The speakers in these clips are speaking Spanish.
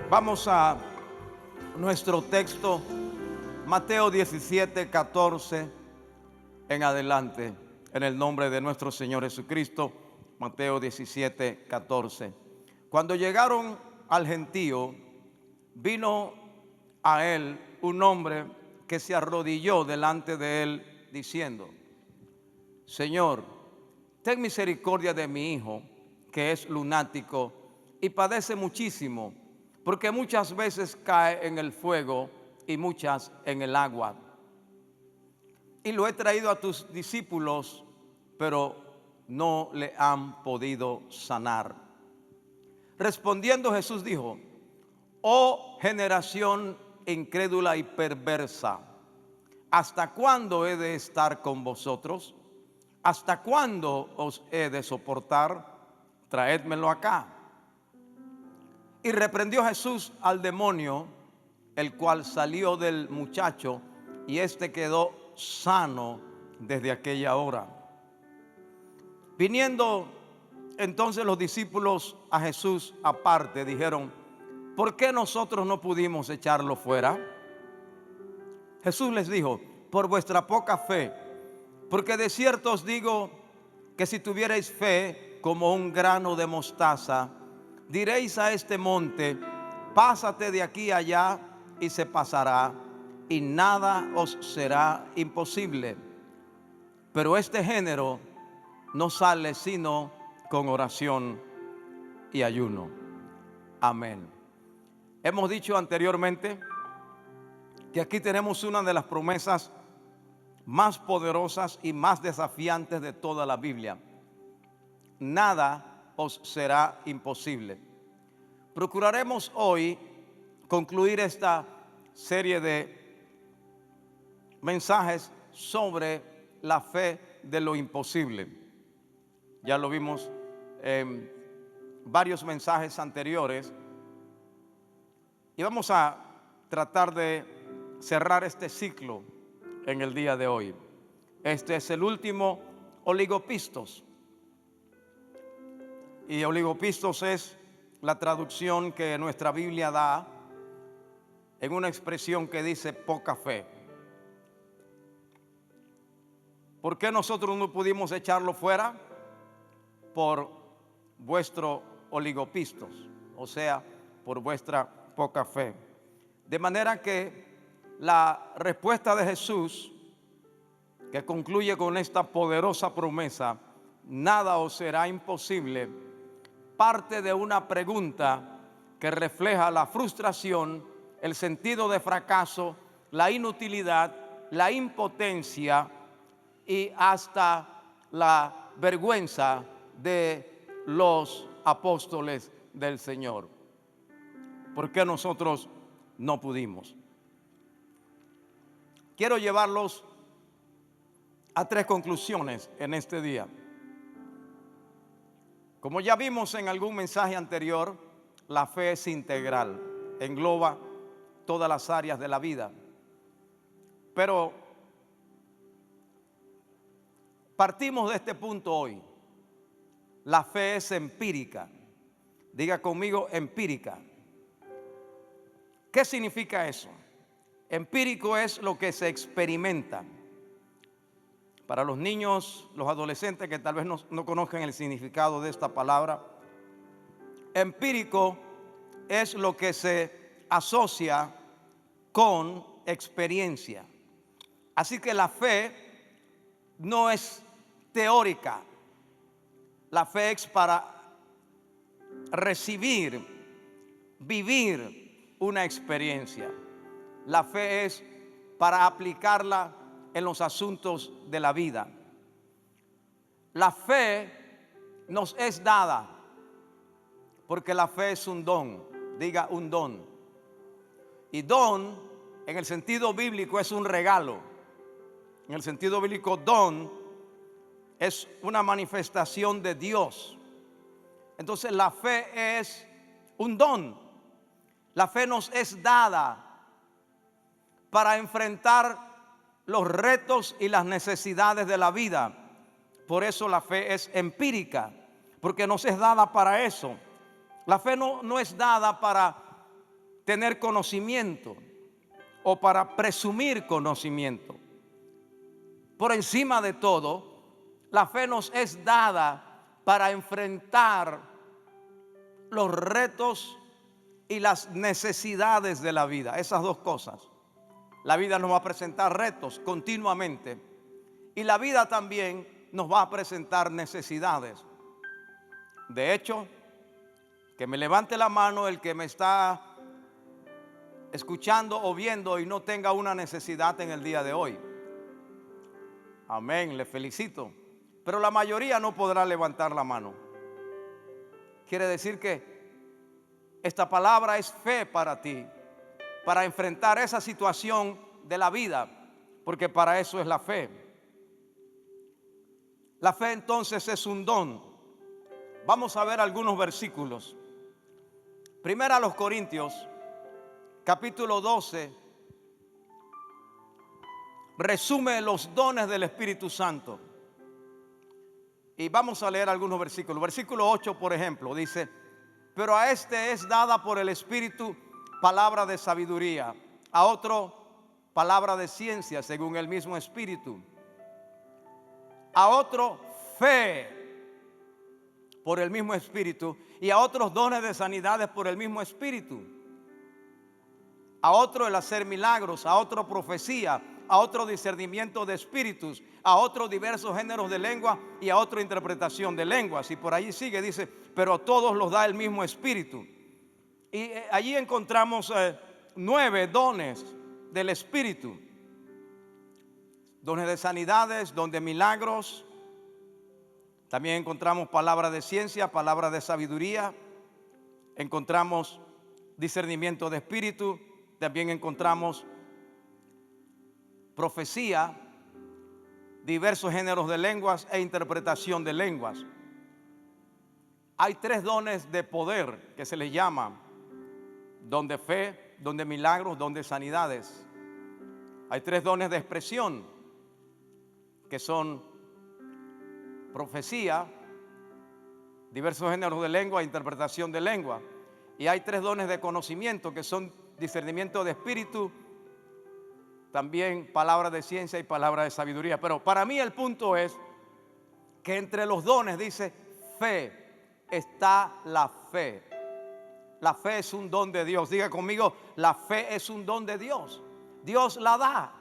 Vamos a nuestro texto, Mateo 17, 14 en adelante, en el nombre de nuestro Señor Jesucristo. Mateo 17, 14. Cuando llegaron al gentío, vino a él un hombre que se arrodilló delante de él, diciendo: Señor, ten misericordia de mi hijo, que es lunático y padece muchísimo, porque muchas veces cae en el fuego y muchas en el agua. Y lo he traído a tus discípulos, pero no le han podido sanar. Respondiendo Jesús dijo: Oh generación incrédula y perversa, ¿hasta cuándo he de estar con vosotros? ¿Hasta cuándo os he de soportar? Traédmelo acá. Y reprendió Jesús al demonio, el cual salió del muchacho, y éste quedó sano desde aquella hora. Viniendo entonces los discípulos a Jesús aparte, dijeron: ¿por qué nosotros no pudimos echarlo fuera? Jesús les dijo: por vuestra poca fe, porque de cierto os digo que si tuvierais fe como un grano de mostaza, diréis a este monte: pásate de aquí allá, y se pasará, y nada os será imposible. Pero este género no sale sino con oración y ayuno. Amén. Hemos dicho anteriormente que aquí tenemos una de las promesas más poderosas y más desafiantes de toda la Biblia. Nada os será imposible. Procuraremos hoy concluir esta serie de mensajes sobre la fe de lo imposible. Ya lo vimos en varios mensajes anteriores y vamos a tratar de cerrar este ciclo en el día de hoy. Este es el último oligopistos. Y oligopistos es la traducción que nuestra Biblia da en una expresión que dice poca fe. ¿Por qué nosotros no pudimos echarlo fuera? Por vuestro oligopistos, o sea, por vuestra poca fe. De manera que la respuesta de Jesús, que concluye con esta poderosa promesa: nada os será imposible, parte de una pregunta que refleja la frustración, el sentido de fracaso, la inutilidad, la impotencia y hasta la vergüenza de los apóstoles del Señor. ¿Por qué nosotros no pudimos? Quiero llevarlos a tres conclusiones en este día. Como ya vimos en algún mensaje anterior, la fe es integral, engloba todas las áreas de la vida. Pero partimos de este punto hoy. La fe es empírica. Diga conmigo: empírica. ¿Qué significa eso? Empírico es lo que se experimenta. Para los niños, los adolescentes que tal vez no conozcan el significado de esta palabra, empírico es lo que se asocia con experiencia. Así que la fe no es teórica. La fe es para recibir, vivir una experiencia. La fe es para aplicarla en los asuntos de la vida. La fe nos es dada porque la fe es un don. Diga: un don. Y don, en el sentido bíblico, es un regalo. En el sentido bíblico, don es una manifestación de Dios. Entonces la fe es un don. La fe nos es dada para enfrentar los retos y las necesidades de la vida. Por eso la fe es empírica, porque nos es dada para eso. La fe no es dada para tener conocimiento o para presumir conocimiento. Por encima de todo, la fe nos es dada para enfrentar los retos y las necesidades de la vida. Esas dos cosas. La vida nos va a presentar retos continuamente y la vida también nos va a presentar necesidades. De hecho, que me levante la mano el que me está escuchando o viendo y no tenga una necesidad en el día de hoy. Amén, le felicito. Pero la mayoría no podrá levantar la mano. Quiere decir que esta palabra es fe para ti, para enfrentar esa situación de la vida, porque para eso es la fe. La fe entonces es un don. Vamos a ver algunos versículos. Primera a los Corintios, capítulo 12, resume los dones del Espíritu Santo. Y vamos a leer algunos versículos. Versículo 8, por ejemplo, dice: pero a este es dada por el Espíritu palabra de sabiduría, a otro palabra de ciencia según el mismo Espíritu, a otro fe por el mismo Espíritu, y a otros dones de sanidades por el mismo Espíritu, a otro el hacer milagros, a otro profecía, a otro discernimiento de espíritus, a otros diversos géneros de lengua y a otro interpretación de lenguas. Y por allí sigue, dice: pero a todos los da el mismo Espíritu. Y allí encontramos 9 dones del Espíritu: dones de sanidades, don de milagros. También encontramos palabra de ciencia, palabra de sabiduría. Encontramos discernimiento de espíritu. También encontramos profecía, diversos géneros de lenguas e interpretación de lenguas. Hay 3 dones de poder que se les llama: don de fe, don de milagros, don de sanidades. Hay 3 dones de expresión que son profecía, diversos géneros de lengua e interpretación de lengua. Y hay 3 dones de conocimiento que son discernimiento de espíritu, también palabra de ciencia y palabra de sabiduría. Pero para mí el punto es que entre los dones dice fe, está la fe. La fe es un don de Dios. Diga conmigo: la fe es un don de Dios. Dios la da,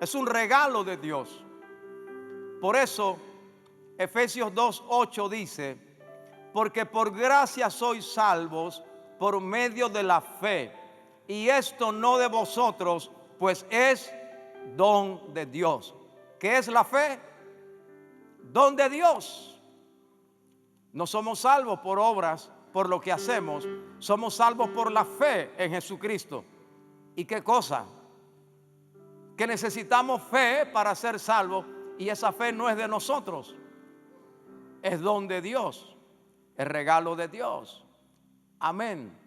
es un regalo de Dios. Por eso Efesios 2:8 dice: porque por gracia sois salvos por medio de la fe, y esto no de vosotros, pues es don de Dios. ¿Qué es la fe? Don de Dios. No somos salvos por obras, por lo que hacemos. Somos salvos por la fe en Jesucristo. ¿Y qué cosa? Que necesitamos fe para ser salvos, y esa fe no es de nosotros, es don de Dios, es regalo de Dios. Amén.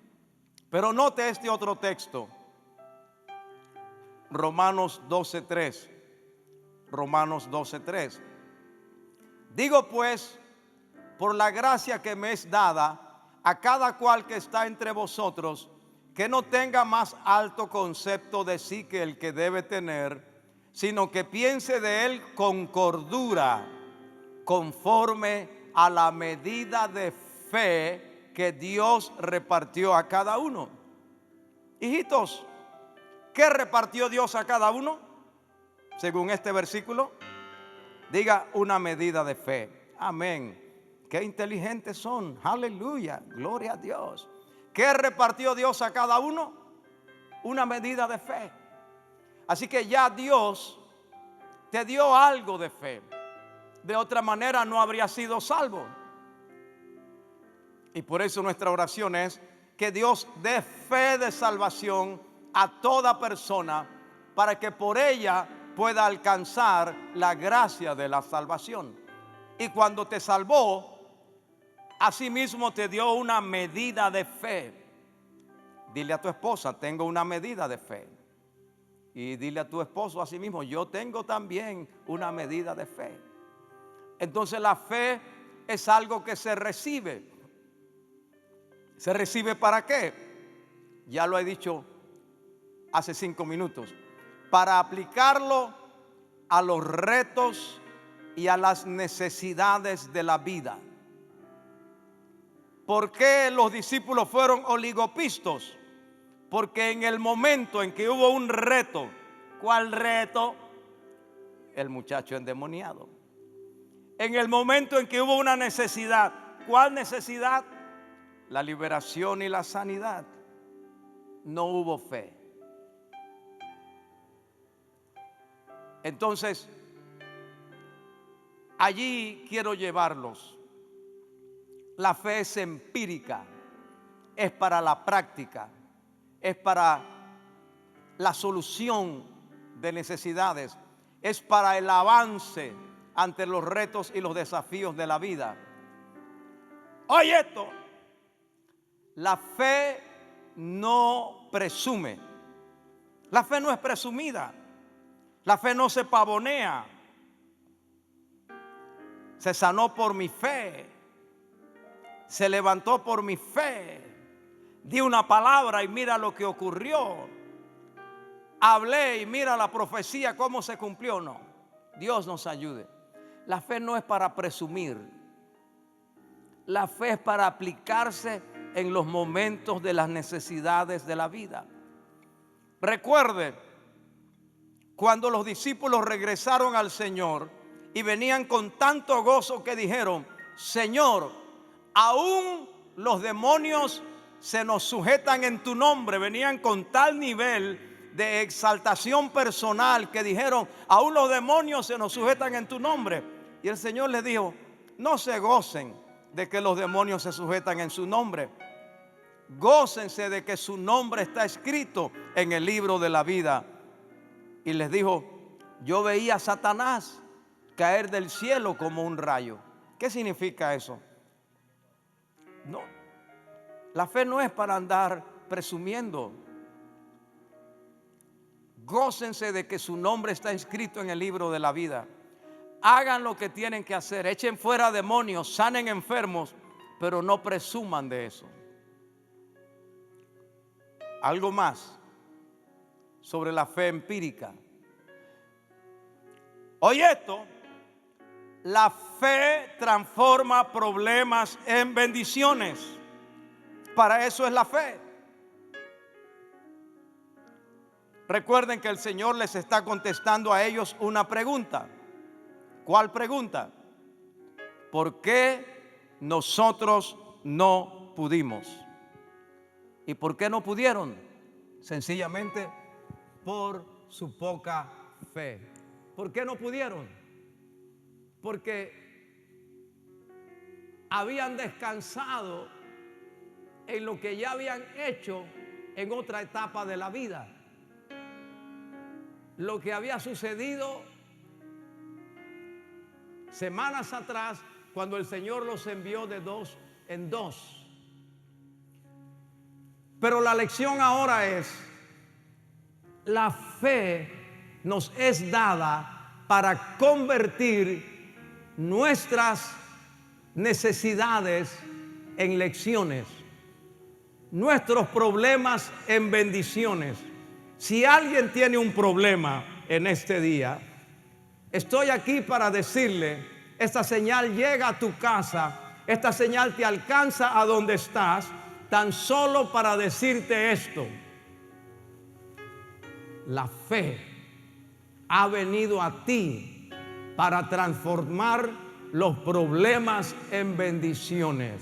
Pero note este otro texto, Romanos 12:3. Romanos 12:3. Digo pues, por la gracia que me es dada, a cada cual que está entre vosotros, que no tenga más alto concepto de sí que el que debe tener, sino que piense de él con cordura, conforme a la medida de fe que Dios repartió a cada uno. Hijitos, ¿qué repartió Dios a cada uno? Según este versículo, diga: una medida de fe. Amén. Qué inteligentes son. Aleluya, gloria a Dios. ¿Qué repartió Dios a cada uno? Una medida de fe. Así que ya Dios te dio algo de fe. De otra manera no habría sido salvo. Y por eso nuestra oración es que Dios dé fe de salvación a toda persona, para que por ella pueda alcanzar la gracia de la salvación. Y cuando te salvó, asimismo te dio una medida de fe. Dile a tu esposa: tengo una medida de fe. Y dile a tu esposo asimismo: yo tengo también una medida de fe. Entonces la fe es algo que se recibe. ¿Se recibe para qué? Ya lo he dicho hace 5 minutos, para aplicarlo a los retos y a las necesidades de la vida. ¿Por qué los discípulos fueron oligopistos? Porque en el momento en que hubo un reto, ¿cuál reto? El muchacho endemoniado. En el momento en que hubo una necesidad, ¿cuál necesidad? La liberación y la sanidad. No hubo fe. Entonces, allí quiero llevarlos. La fe es empírica, es para la práctica, es para la solución de necesidades, es para el avance ante los retos y los desafíos de la vida. Oye esto, la fe no presume, la fe no es presumida, la fe no se pavonea. Se sanó por mi fe, se levantó por mi fe, di una palabra y mira lo que ocurrió, hablé y mira la profecía cómo se cumplió. No, Dios nos ayude. La fe no es para presumir, la fe es para aplicarse en los momentos de las necesidades de la vida. Recuerde, cuando los discípulos regresaron al Señor y venían con tanto gozo que dijeron: Señor, aún los demonios se nos sujetan en tu nombre. Venían con tal nivel de exaltación personal que dijeron: aún los demonios se nos sujetan en tu nombre. Y el Señor les dijo: no se gocen de que los demonios se sujetan en su nombre, gócense de que su nombre está escrito en el libro de la vida. Y les dijo: yo veía a Satanás caer del cielo como un rayo. ¿Qué significa eso? No, la fe no es para andar presumiendo. Gócense de que su nombre está escrito en el libro de la vida. Hagan lo que tienen que hacer, echen fuera demonios, sanen enfermos, pero no presuman de eso. Algo más sobre la fe empírica. Oye esto, la fe transforma problemas en bendiciones. Para eso es la fe. Recuerden que el Señor les está contestando a ellos una pregunta. ¿Cuál pregunta? ¿Por qué nosotros no pudimos? ¿Y por qué no pudieron? Sencillamente por su poca fe. ¿Por qué no pudieron? Porque habían descansado en lo que ya habían hecho en otra etapa de la vida. Lo que había sucedido semanas atrás, cuando el Señor los envió de 2 en 2. Pero la lección ahora es: la fe nos es dada para convertir nuestras necesidades en lecciones, nuestros problemas en bendiciones. Si alguien tiene un problema en este día, estoy aquí para decirle: esta señal llega a tu casa, esta señal te alcanza a donde estás, tan solo para decirte esto: la fe ha venido a ti para transformar los problemas en bendiciones.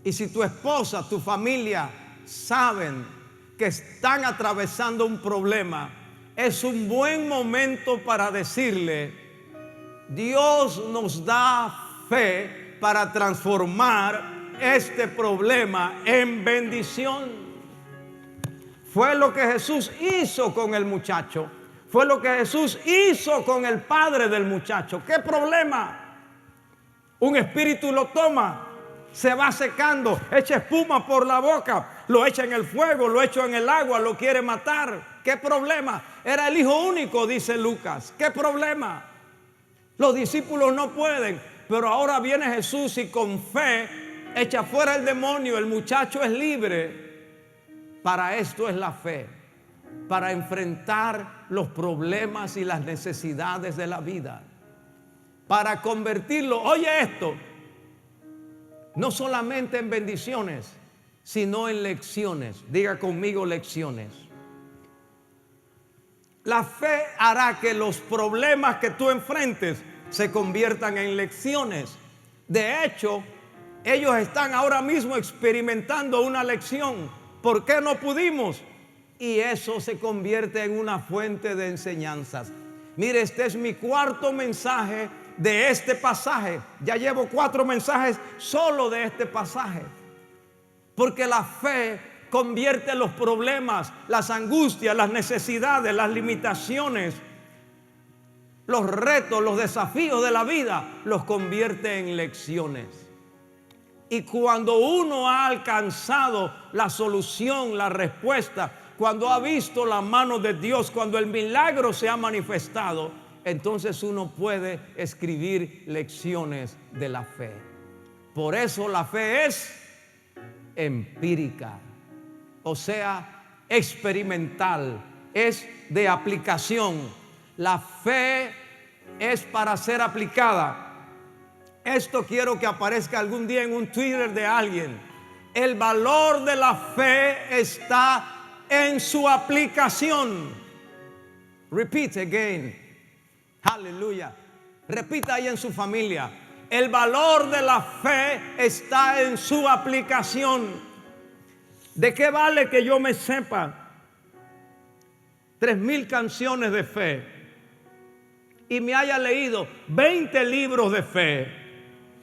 Y si tu esposa, tu familia saben que están atravesando un problema, es un buen momento para decirle: Dios nos da fe para transformar este problema en bendición. Fue lo que Jesús hizo con el muchacho. Fue lo que Jesús hizo con el padre del muchacho. ¿Qué problema? Un espíritu lo toma, se va secando, echa espuma por la boca, lo echa en el fuego, lo echa en el agua, lo quiere matar. ¿Qué problema? Era el hijo único, dice Lucas. ¿Qué problema? Los discípulos no pueden, pero ahora viene Jesús y con fe echa fuera el demonio, el muchacho es libre. Para esto es la fe. para enfrentar los problemas y las necesidades de la vida, para convertirlo, oye esto, no solamente en bendiciones, sino en lecciones. Diga conmigo, lecciones. La fe hará que los problemas que tú enfrentes se conviertan en lecciones. De hecho, ellos están ahora mismo experimentando una lección. ¿Por qué no pudimos? Y eso se convierte en una fuente de enseñanzas. Mire, este es mi cuarto mensaje de este pasaje. Ya llevo 4 mensajes solo de este pasaje. Porque la fe convierte los problemas, las angustias, las necesidades, las limitaciones, los retos, los desafíos de la vida, los convierte en lecciones. Y cuando uno ha alcanzado la solución, la respuesta, cuando ha visto la mano de Dios, cuando el milagro se ha manifestado, entonces uno puede escribir lecciones de la fe. Por eso la fe es empírica, o sea, experimental, es de aplicación. La fe es para ser aplicada. Esto quiero que aparezca algún día en un Twitter de alguien. El valor de la fe está en su aplicación. Repeat again. Aleluya. Repita ahí en su familia. El valor de la fe está en su aplicación. ¿De qué vale que yo me sepa 3,000 canciones de fe y me haya leído 20 libros de fe,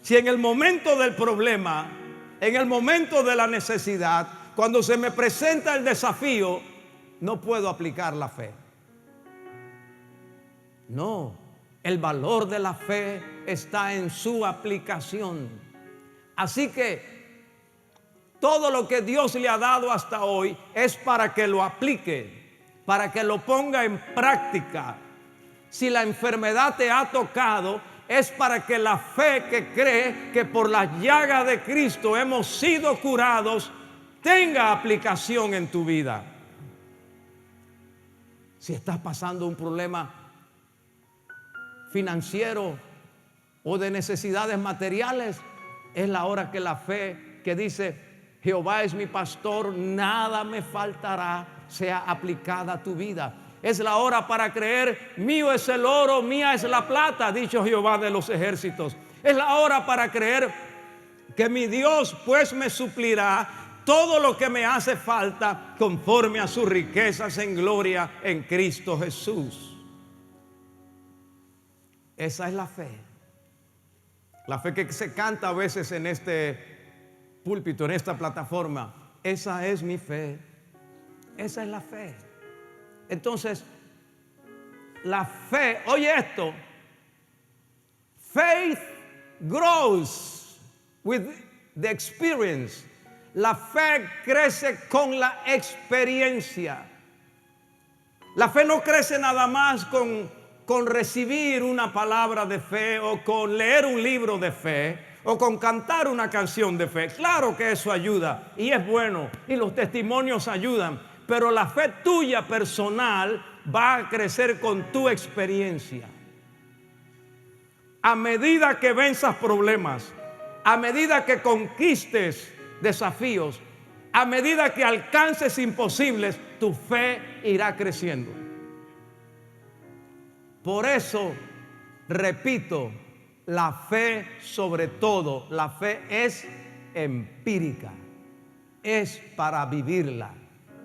si en el momento del problema, en el momento de la necesidad, cuando se me presenta el desafío, no puedo aplicar la fe? No, el valor de la fe está en su aplicación. Así que todo lo que Dios le ha dado hasta hoy es para que lo aplique, para que lo ponga en práctica. Si la enfermedad te ha tocado, es para que la fe que cree que por las llagas de Cristo hemos sido curados tenga aplicación en tu vida. Si estás pasando un problema financiero o de necesidades materiales, es la hora que la fe que dice Jehová es mi pastor, nada me faltará, sea aplicada a tu vida. Es la hora para creer, mío es el oro, mía es la plata, ha dicho Jehová de los ejércitos. Es la hora para creer que mi Dios pues me suplirá todo lo que me hace falta conforme a sus riquezas en gloria en Cristo Jesús. Esa es la fe. La fe que se canta a veces en este púlpito, en esta plataforma. Esa es mi fe. Esa es la fe. Entonces, la fe, oye esto, faith grows with the experience. La fe crece con la experiencia. La fe no crece nada más con recibir una palabra de fe o con leer un libro de fe o con cantar una canción de fe. Claro que eso ayuda y es bueno y los testimonios ayudan, pero la fe tuya personal va a crecer con tu experiencia. A medida que venzas problemas, a medida que conquistes desafíos, a medida que alcances imposibles, tu fe irá creciendo. Por eso, repito, la fe sobre todo, la fe es empírica, es para vivirla.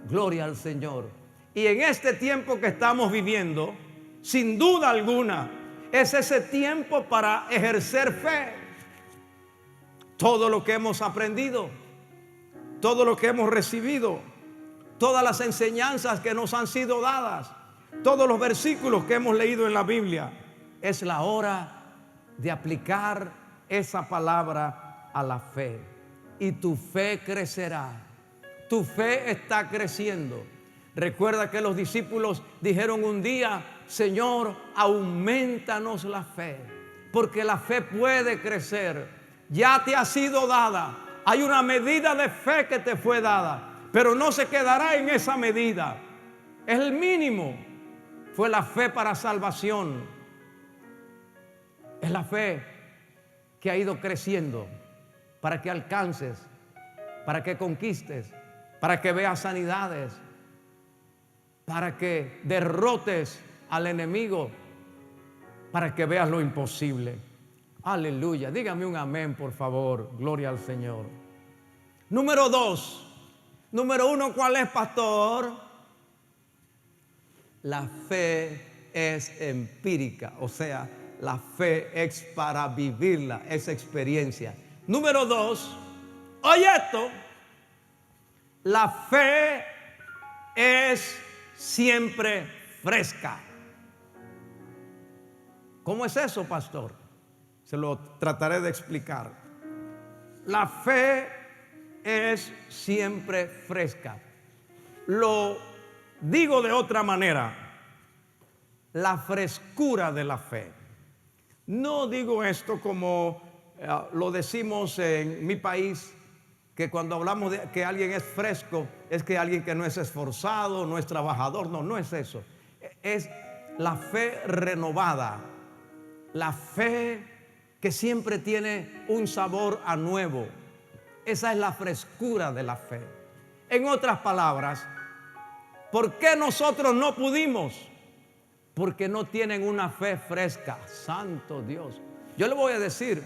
Gloria al Señor. Y en este tiempo que estamos viviendo, sin duda alguna, es ese tiempo para ejercer fe. Todo lo que hemos aprendido, todo lo que hemos recibido, todas las enseñanzas que nos han sido dadas, todos los versículos que hemos leído en la Biblia, es la hora de aplicar esa palabra a la fe. Y tu fe crecerá. Tu fe está creciendo. Recuerda que los discípulos dijeron un día: Señor, aumentanos la fe, porque la fe puede crecer. Ya te ha sido dada. Hay una medida de fe que te fue dada, pero no se quedará en esa medida. es el mínimo. Fue la fe para salvación. Es la fe que ha ido creciendo para que alcances, para que conquistes, para que veas sanidades, para que derrotes al enemigo, para que veas lo imposible. Aleluya. Dígame un amén, por favor. Gloria al Señor. Número 2. Número 1, ¿cuál es, pastor? La fe es empírica, o sea, la fe es para vivirla, es experiencia. Número 2, oye esto, la fe es siempre fresca. ¿Cómo es eso, pastor? Se lo trataré de explicar. La fe es siempre fresca. Lo digo de otra manera, la frescura de la fe. No digo esto como lo decimos en mi país, que cuando hablamos de que alguien es fresco, es que alguien que no es esforzado, no es trabajador. No, no es eso. Es la fe renovada, la fe que siempre tiene un sabor a nuevo. Esa es la frescura de la fe. En otras palabras, ¿por qué nosotros no pudimos? Porque no tienen una fe fresca. Santo Dios. Yo le voy a decir,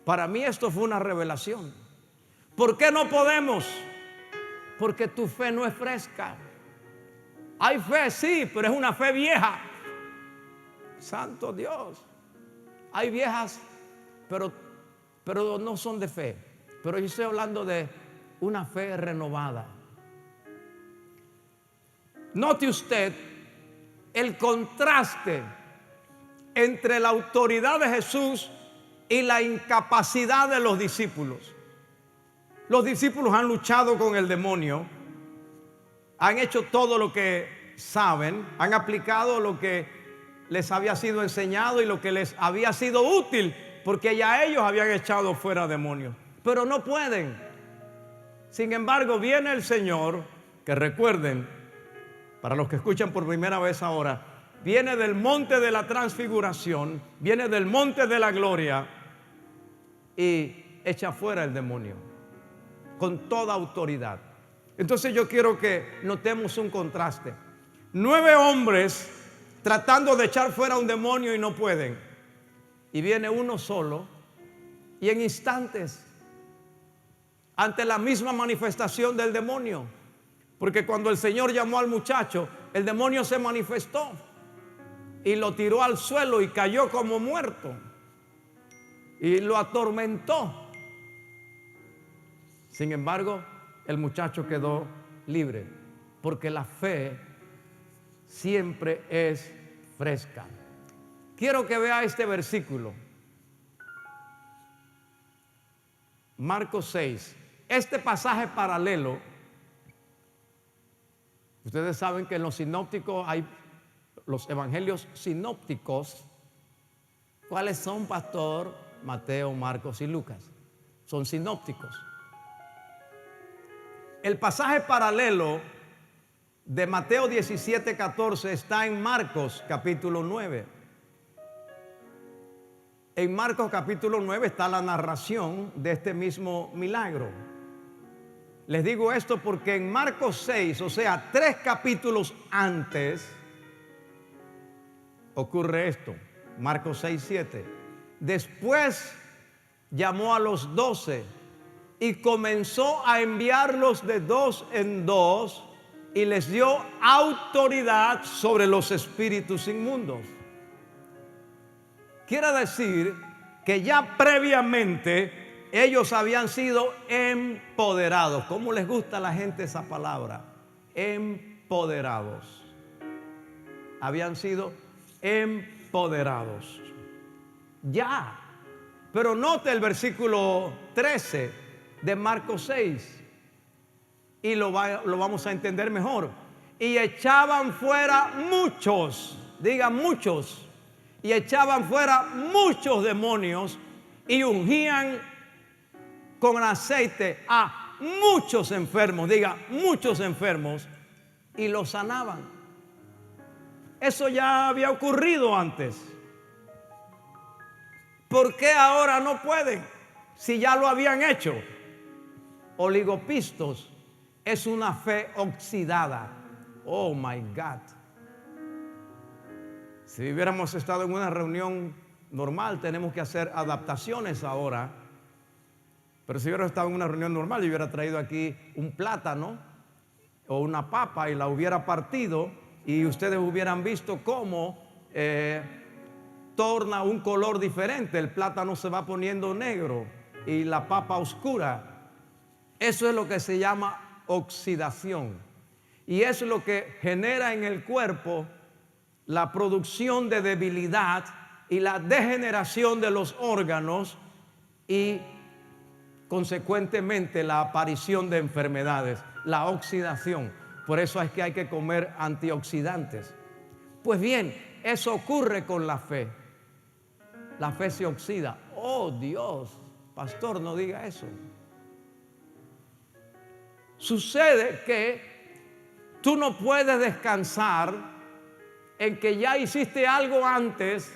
para mí esto fue una revelación. ¿Por qué no podemos? Porque tu fe no es fresca. Hay fe, sí, pero es una fe vieja. Santo Dios. Hay viejas, pero no son de fe. Pero yo estoy hablando de una fe renovada. Note usted el contraste entre la autoridad de Jesús y la incapacidad de los discípulos. Los discípulos han luchado con el demonio, han hecho todo lo que saben, han aplicado lo que les había sido enseñado y lo que les había sido útil, porque ya ellos habían echado fuera demonios, pero no pueden. Sin embargo, viene el Señor, que recuerden, para los que escuchan por primera vez ahora, viene del monte de la transfiguración, viene del monte de la gloria y echa fuera el demonio con toda autoridad. Entonces yo quiero que notemos un contraste. 9 hombres tratando de echar fuera un demonio y no pueden. Y viene uno solo y en instantes, ante la misma manifestación del demonio, porque cuando el Señor llamó al muchacho, el demonio se manifestó y lo tiró al suelo y cayó como muerto y lo atormentó. Sin embargo, el muchacho quedó libre, porque la fe siempre es fresca. Quiero que vea este versículo, Marcos 6. Este pasaje paralelo, ustedes saben que en los sinópticos hay los evangelios sinópticos. ¿Cuáles son, pastor? Mateo, Marcos y Lucas. Son sinópticos. El pasaje paralelo de Mateo 17:14 está en Marcos capítulo 9. En Marcos capítulo 9 está la narración de este mismo milagro. Les digo esto porque en Marcos 6, o sea, 3 capítulos antes, ocurre esto. Marcos 6:7. Después llamó a los 12 y comenzó a enviarlos de 2 en 2 y les dio autoridad sobre los espíritus inmundos. Quiere decir que ya previamente ellos habían sido empoderados. ¿Cómo les gusta a la gente esa palabra? Empoderados. Habían sido empoderados. Ya. Pero note el versículo 13 de Marcos 6 y lo vamos a entender mejor. Y echaban fuera muchos, digan muchos, y echaban fuera muchos demonios y ungían con aceite a muchos enfermos, diga muchos enfermos, y los sanaban. Eso ya había ocurrido antes. ¿Por qué ahora no pueden? Si ya lo habían hecho. Oligopistos es una fe oxidada. Oh my God. Si hubiéramos estado en una reunión normal, tenemos que hacer adaptaciones ahora. Pero si hubiera estado en una reunión normal, yo hubiera traído aquí un plátano o una papa y la hubiera partido, y ustedes hubieran visto cómo torna un color diferente. El plátano se va poniendo negro y la papa oscura. Eso es lo que se llama oxidación. Y es lo que genera en el cuerpo la producción de debilidad y la degeneración de los órganos y consecuentemente la aparición de enfermedades, la oxidación. Por eso es que hay que comer antioxidantes. Pues bien, eso ocurre con la fe. La fe se oxida. Oh Dios, pastor, no diga eso. Sucede que tú no puedes descansar en que ya hiciste algo antes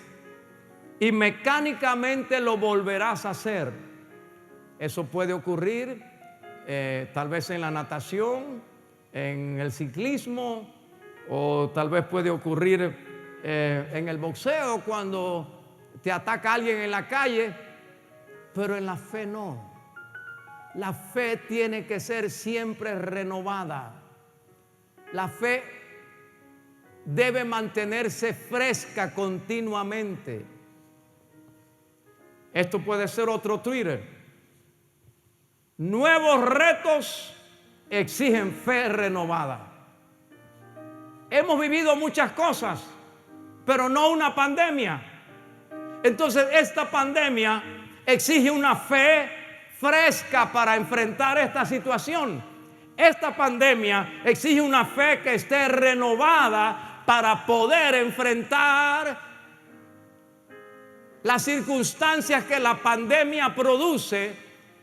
y mecánicamente lo volverás a hacer. Eso puede ocurrir tal vez en la natación, en el ciclismo, o tal vez puede ocurrir en el boxeo cuando te ataca alguien en la calle, pero en la fe no. La fe tiene que ser siempre renovada. La fe debe mantenerse fresca continuamente. Esto puede ser otro Twitter. Nuevos retos exigen fe renovada. Hemos vivido muchas cosas, pero no una pandemia. Entonces esta pandemia exige una fe fresca para enfrentar esta situación. Esta pandemia exige una fe que esté renovada para poder enfrentar las circunstancias que la pandemia produce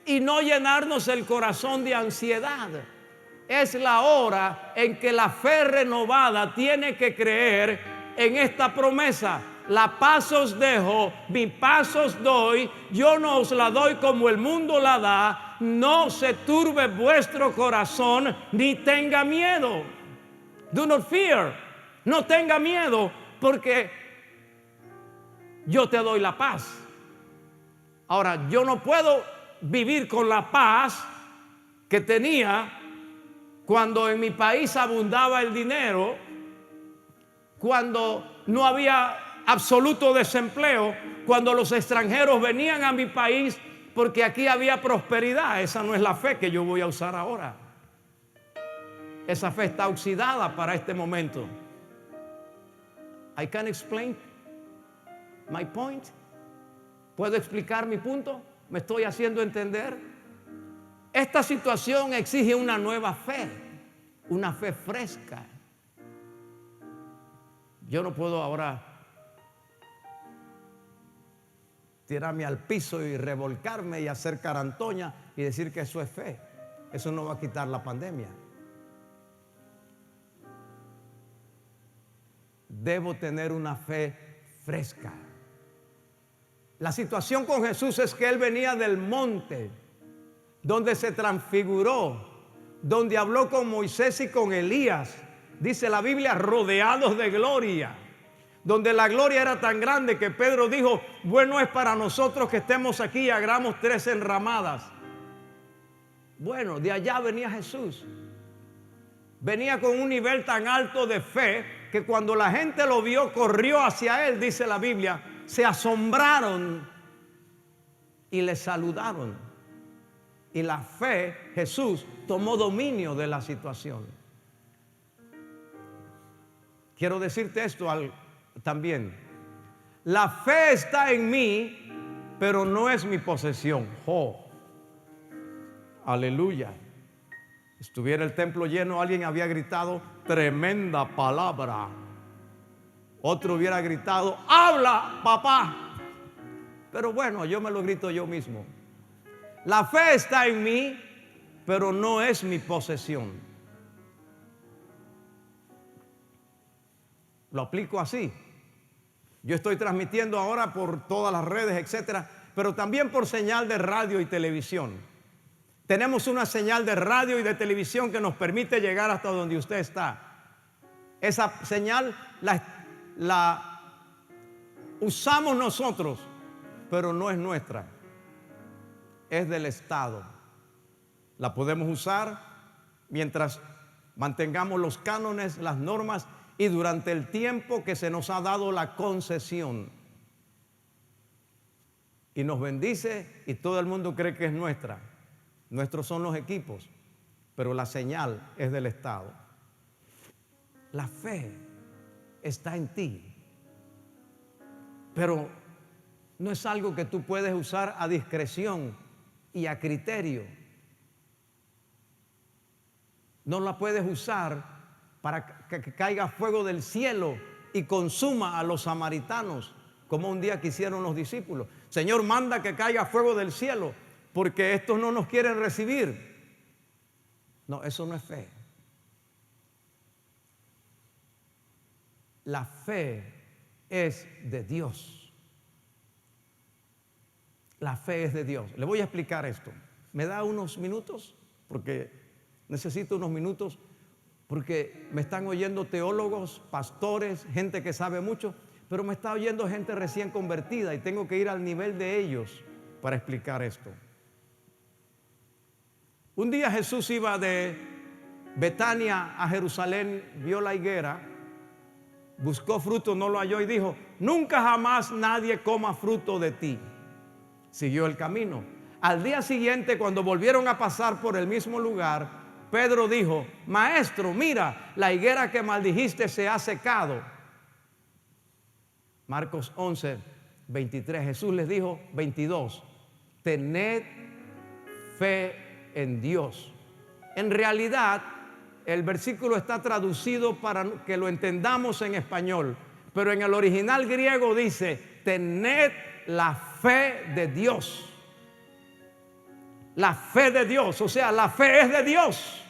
y no llenarnos el corazón de ansiedad. Es la hora en que la fe renovada tiene que creer en esta promesa: la paz os dejo, mi paz os doy, yo no os la doy como el mundo la da. No se turbe vuestro corazón ni tenga miedo. Do not fear. No tenga miedo, porque yo te doy la paz. Ahora, yo no puedo vivir con la paz que tenía cuando en mi país abundaba el dinero, cuando no había absoluto desempleo, cuando los extranjeros venían a mi país porque aquí había prosperidad. Esa no es la fe que yo voy a usar ahora. Esa fe está oxidada para este momento. I can explain my point. ¿Puedo explicar mi punto? ¿Me estoy haciendo entender? Esta situación exige una nueva fe, una fe fresca. Yo no puedo ahora tirarme al piso y revolcarme y hacer carantoña y decir que eso es fe. Eso no va a quitar la pandemia. Debo tener una fe fresca. La situación con Jesús es que Él venía del monte, donde se transfiguró, donde habló con Moisés y con Elías. Dice la Biblia, rodeados de gloria, donde la gloria era tan grande que Pedro dijo: bueno es para nosotros que estemos aquí y hagamos 3 enramadas. Bueno, de allá venía Jesús. Venía con un nivel tan alto de fe que cuando la gente lo vio, corrió hacia Él, dice la Biblia. Se asombraron y le saludaron. Y la fe, Jesús, tomó dominio de la situación. Quiero decirte esto también. La fe está en mí, pero no es mi posesión. Oh, aleluya. Estuviera el templo lleno, alguien había gritado: tremenda palabra. Otro hubiera gritado: habla, papá. Pero bueno, yo me lo grito yo mismo. La fe está en mí, pero no es mi posesión. Lo aplico así. Yo estoy transmitiendo ahora por todas las redes, etcétera, pero también por señal de radio y televisión. Tenemos una señal de radio y de televisión que nos permite llegar hasta donde usted está. Esa señal la usamos nosotros, pero no es nuestra, es del Estado. La podemos usar mientras mantengamos los cánones, las normas y durante el tiempo que se nos ha dado la concesión. Y nos bendice y todo el mundo cree que es nuestra. Nuestros son los equipos, pero la señal es del Estado. La fe está en ti, pero no es algo que tú puedes usar a discreción y a criterio. No la puedes usar para que caiga fuego del cielo y consuma a los samaritanos, como un día quisieron los discípulos. Señor, manda que caiga fuego del cielo, porque estos no nos quieren recibir. No, eso no es fe. La fe es de Dios. La fe es de Dios. Le voy a explicar esto. ¿Me da unos minutos? Porque necesito unos minutos, porque me están oyendo teólogos, pastores, gente que sabe mucho, pero me está oyendo gente recién convertida y tengo que ir al nivel de ellos para explicar esto. Un día Jesús iba de Betania a Jerusalén, vio la higuera, buscó fruto, no lo halló y dijo: nunca jamás nadie coma fruto de ti. Siguió el camino. Al día siguiente, cuando volvieron a pasar por el mismo lugar, Pedro dijo: maestro, mira, la higuera que maldijiste se ha secado. Marcos 11, 23. Jesús les dijo, 22, tened fe en Dios. En realidad, el versículo está traducido para que lo entendamos en español, pero en el original griego dice: tened la fe de Dios. La fe de Dios, o sea, la fe es de Dios.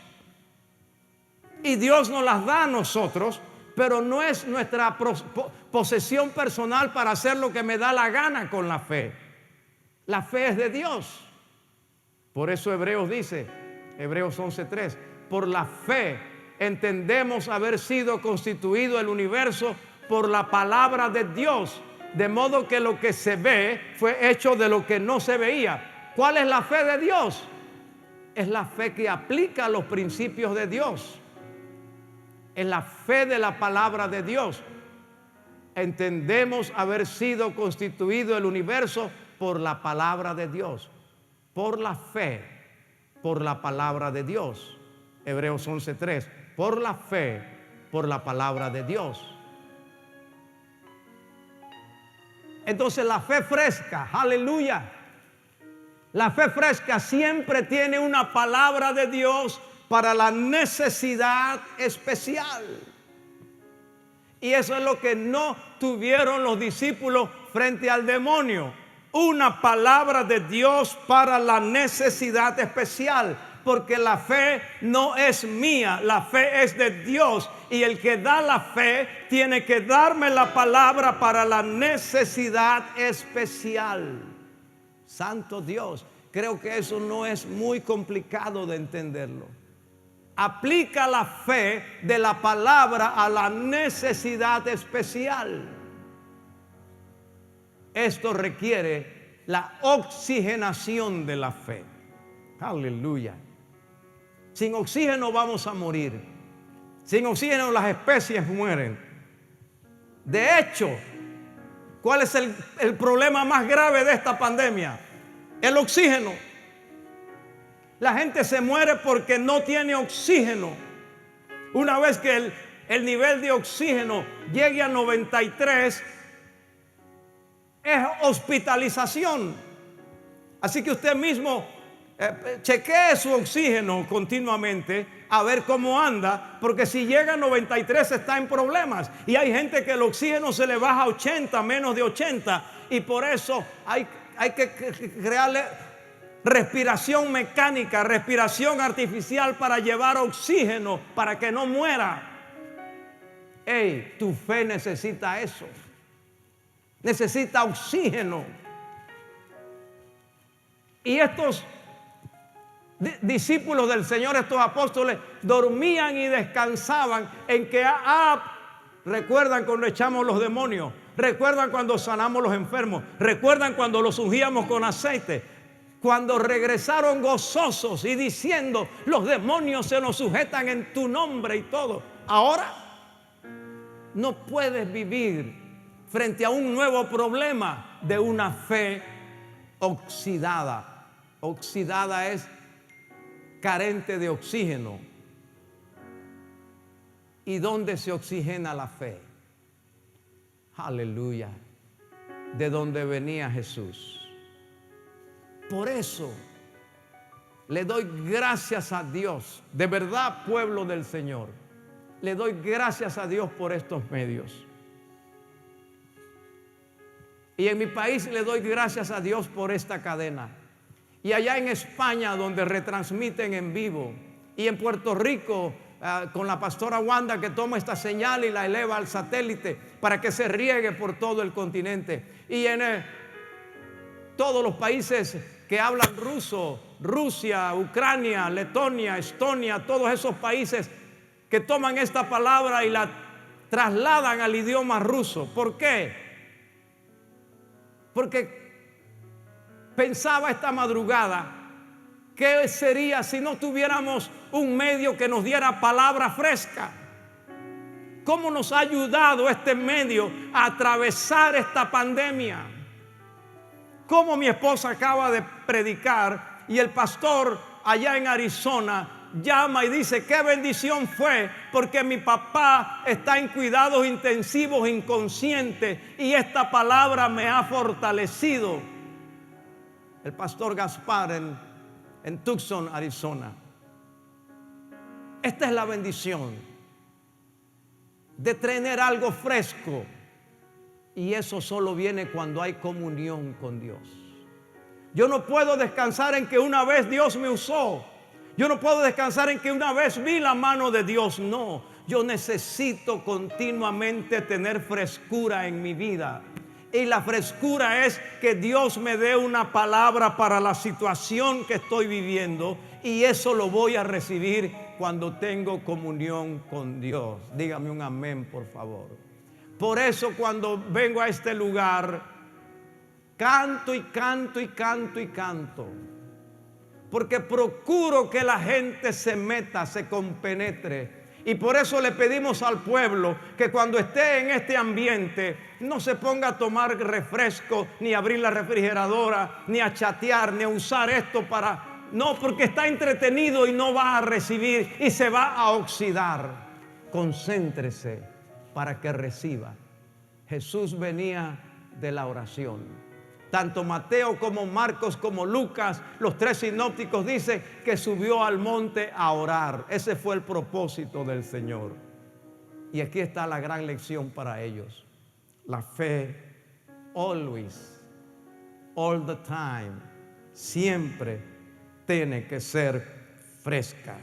Y Dios nos las da a nosotros, pero no es nuestra posesión personal para hacer lo que me da la gana con la fe. La fe es de Dios. Por eso Hebreos dice, Hebreos 11:3, por la fe entendemos haber sido constituido el universo por la palabra de Dios, de modo que lo que se ve fue hecho de lo que no se veía. ¿Cuál es la fe de Dios? Es la fe que aplica los principios de Dios. Es la fe de la palabra de Dios. Entendemos haber sido constituido el universo por la palabra de Dios. Por la fe, por la palabra de Dios. Hebreos 11:3. Por la fe, por la palabra de Dios. Entonces la fe fresca, aleluya. La fe fresca siempre tiene una palabra de Dios para la necesidad especial. Y eso es lo que no tuvieron los discípulos frente al demonio. Una palabra de Dios para la necesidad especial. Porque la fe no es mía, la fe es de Dios. Y el que da la fe tiene que darme la palabra para la necesidad especial. Santo Dios, creo que eso no es muy complicado de entenderlo. Aplica la fe de la palabra a la necesidad especial. Esto requiere la oxigenación de la fe. Aleluya. Sin oxígeno vamos a morir. Sin oxígeno las especies mueren. De hecho, ¿cuál es el problema más grave de esta pandemia? El oxígeno. La gente se muere porque no tiene oxígeno. Una vez que el nivel de oxígeno llegue a 93, es hospitalización. Así que usted mismo chequee su oxígeno continuamente a ver cómo anda, porque si llega a 93 está en problemas. Y hay gente que el oxígeno se le baja a 80, menos de 80, y por eso hay que crearle respiración mecánica, respiración artificial para llevar oxígeno para que no muera. Hey, tu fe necesita eso. Necesita oxígeno. Y estos discípulos del Señor, estos apóstoles, dormían y descansaban en que recuerdan cuando echamos los demonios, recuerdan cuando sanamos los enfermos, recuerdan cuando los ungíamos con aceite, cuando regresaron gozosos y diciendo: los demonios se nos sujetan en tu nombre y todo. Ahora no puedes vivir frente a un nuevo problema de una fe oxidada. Oxidada es carente de oxígeno. ¿Y dónde se oxigena la fe? Aleluya. De donde venía Jesús. Por eso le doy gracias a Dios, de verdad, pueblo del Señor. Le doy gracias a Dios por estos medios. Y en mi país le doy gracias a Dios por esta cadena. Y allá en España, donde retransmiten en vivo. Y en Puerto Rico, con la pastora Wanda, que toma esta señal y la eleva al satélite para que se riegue por todo el continente. Y en todos los países que hablan ruso, Rusia, Ucrania, Letonia, Estonia, todos esos países que toman esta palabra y la trasladan al idioma ruso. ¿Por qué? Porque pensaba esta madrugada, ¿qué sería si no tuviéramos un medio que nos diera palabra fresca? ¿Cómo nos ha ayudado este medio a atravesar esta pandemia? ¿Cómo mi esposa acaba de predicar y el pastor allá en Arizona llama y dice: qué bendición fue, porque mi papá está en cuidados intensivos inconsciente y esta palabra me ha fortalecido? El pastor Gaspar en Tucson, Arizona. Esta es la bendición de tener algo fresco, y eso solo viene cuando hay comunión con Dios. Yo no puedo descansar en que una vez Dios me usó. Yo no puedo descansar en que una vez vi la mano de Dios. No, yo necesito continuamente tener frescura en mi vida. Y la frescura es que Dios me dé una palabra para la situación que estoy viviendo, y eso lo voy a recibir cuando tengo comunión con Dios. Dígame un amén, por favor. Por eso cuando vengo a este lugar, canto y canto y canto y canto. Porque procuro que la gente se meta, se compenetre. Y por eso le pedimos al pueblo que cuando esté en este ambiente no se ponga a tomar refresco, ni a abrir la refrigeradora, ni a chatear, ni a usar esto para... No, porque está entretenido y no va a recibir y se va a oxidar. Concéntrese para que reciba. Jesús venía de la oración. Tanto Mateo como Marcos como Lucas, los tres sinópticos, dicen que subió al monte a orar. Ese fue el propósito del Señor. Y aquí está la gran lección para ellos. La fe, always, all the time, siempre tiene que ser fresca.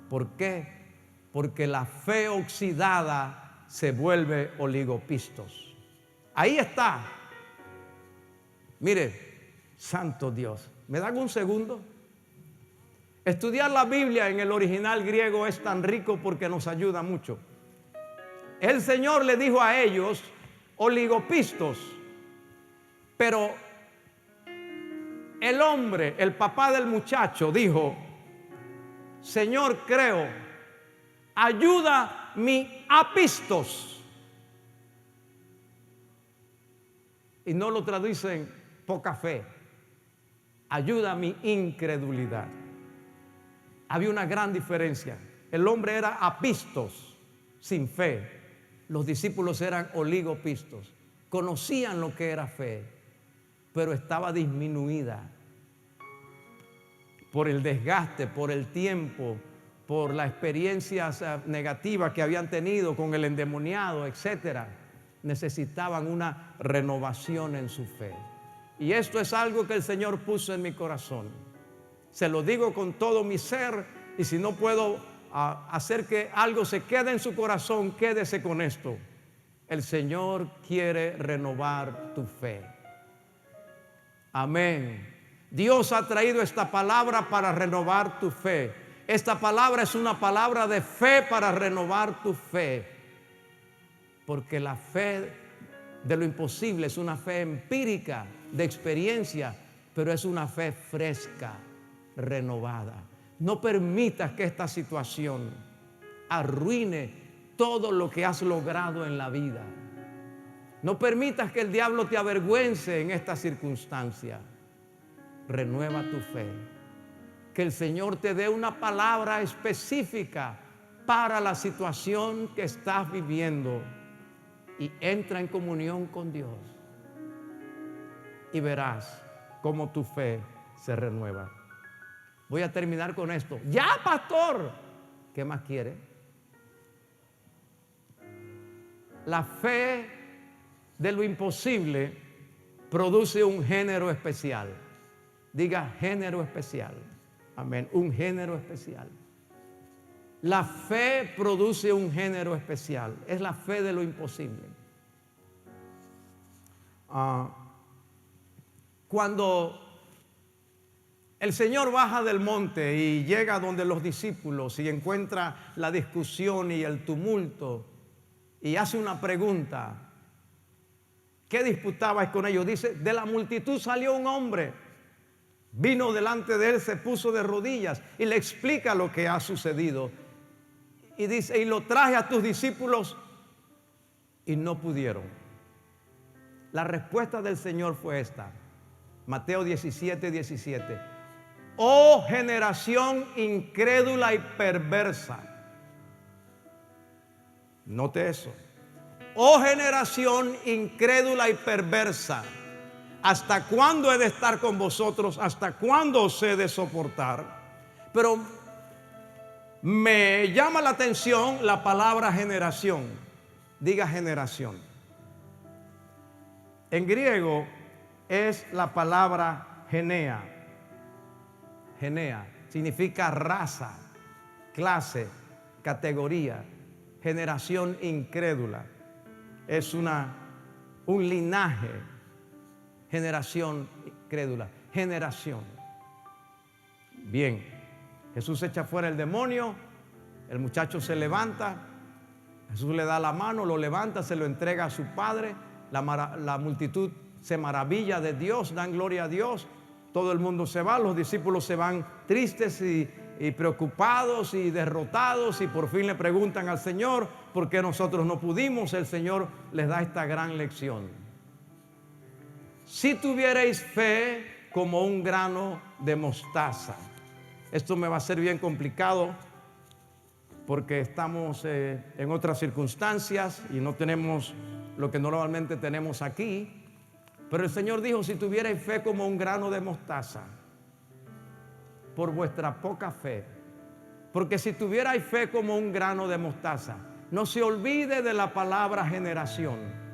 ¿Por qué? Porque la fe oxidada se vuelve oligopistos. Ahí está. Mire, santo Dios, ¿me dan un segundo? Estudiar la Biblia en el original griego es tan rico porque nos ayuda mucho. El Señor le dijo a ellos oligopistos, pero el hombre, el papá del muchacho, dijo: Señor, creo, ayuda mi apistos. Y no lo traducen poca fe. Ayuda mi incredulidad. Había una gran diferencia. El hombre era apistos, sin fe. Los discípulos eran oligopistos. Conocían lo que era fe, pero estaba disminuida por el desgaste, por el tiempo, por las experiencias negativas que habían tenido con el endemoniado, etcétera. Necesitaban una renovación en su fe. Y esto es algo que el Señor puso en mi corazón. Se lo digo con todo mi ser, y si no puedo hacer que algo se quede en su corazón, quédese con esto. El Señor quiere renovar tu fe. Amén. Dios ha traído esta palabra para renovar tu fe. Esta palabra es una palabra de fe para renovar tu fe. Porque la fe de lo imposible es una fe empírica, de experiencia, pero es una fe fresca, renovada. No permitas que esta situación arruine todo lo que has logrado en la vida. No permitas que el diablo te avergüence en esta circunstancia. Renueva tu fe. Que el Señor te dé una palabra específica para la situación que estás viviendo y entra en comunión con Dios y verás cómo tu fe se renueva. Voy a terminar con esto. ¡Ya, pastor! ¿Qué más quiere? La fe de lo imposible produce un género especial. Diga género especial. Amén. Un género especial. La fe produce un género especial. Es la fe de lo imposible. Cuando el Señor baja del monte y llega donde los discípulos y encuentra la discusión y el tumulto y hace una pregunta, ¿qué disputabais con ellos? Dice, de la multitud salió un hombre, vino delante de él, se puso de rodillas y le explica lo que ha sucedido. Y dice, y lo traje a tus discípulos y no pudieron. La respuesta del Señor fue esta, Mateo 17, 17. Oh generación incrédula y perversa. Note eso. Oh generación incrédula y perversa. ¿Hasta cuándo he de estar con vosotros? ¿Hasta cuándo os he de soportar? Pero me llama la atención la palabra generación. Diga generación. En griego es la palabra genea. Genea significa raza, clase, categoría. Generación incrédula es un linaje. Generación incrédula, generación. Bien, Jesús echa fuera el demonio, el muchacho se levanta, Jesús le da la mano, lo levanta, se lo entrega a su padre, la multitud se maravilla de Dios, dan gloria a Dios, todo el mundo se va, los discípulos se van tristes y preocupados y derrotados y por fin le preguntan al Señor, ¿por qué nosotros no pudimos? El Señor les da esta gran lección. Si tuvierais fe como un grano de mostaza. Esto me va a ser bien complicado porque estamos en otras circunstancias y no tenemos lo que normalmente tenemos aquí. Pero el Señor dijo, si tuvierais fe como un grano de mostaza, por vuestra poca fe. Porque si tuvierais fe como un grano de mostaza, no se olvide de la palabra generación.